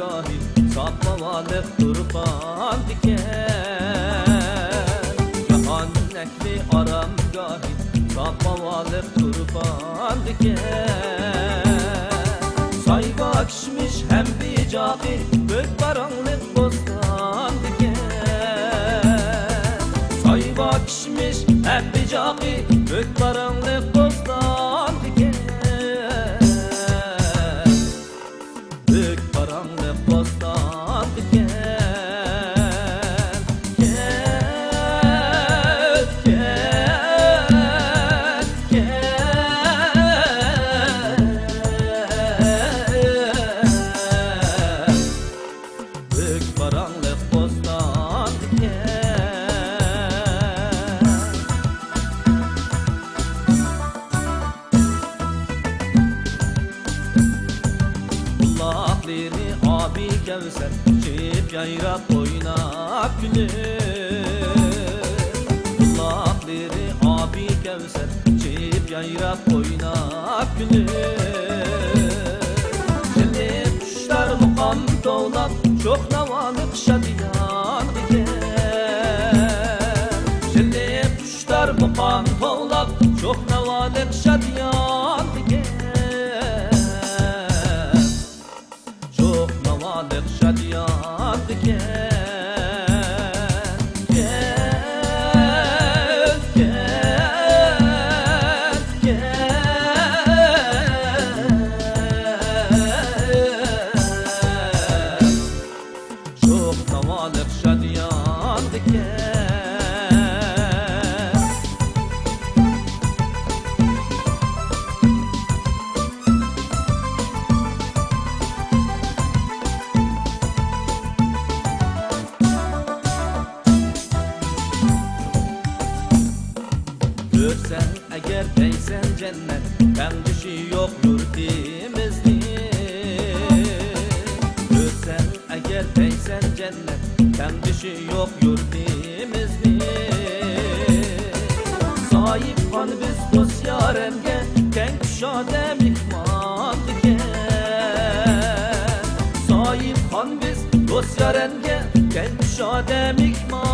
gahi sapmavalık turpan diken. Cihan nekli aram gahi sapmavalık turpan diken. Sayga kişmiş hem bir cahil gök karanlık bostan diken. Sayga kişmiş hem bir cahil gök karanlık bostan diken. Gök karanlık bostan diken. Karanlık bostan diken. Kulakları abi gevser çip yayrap oynak gülür. Kulakları abi gevser çip yayrap oynak gülür. Şimdi kuşlar mukam doğlap çok navalık şadiyan diken. Şimdi kuşlar mukam doğlap çok navalık şadiyan diken. Çok navalık şadiyan diken. Çok navalık şadiyan diken. Görsen eğer değsen cennet hem düşü yok yurtimizdi. Görsen eğer değsen cennet hem düşü yok yurtimizdi. Sahip kan biz dost yaremge ten kuşade mikman diken. Sahip kan biz dost yaremge ten kuşade mikman.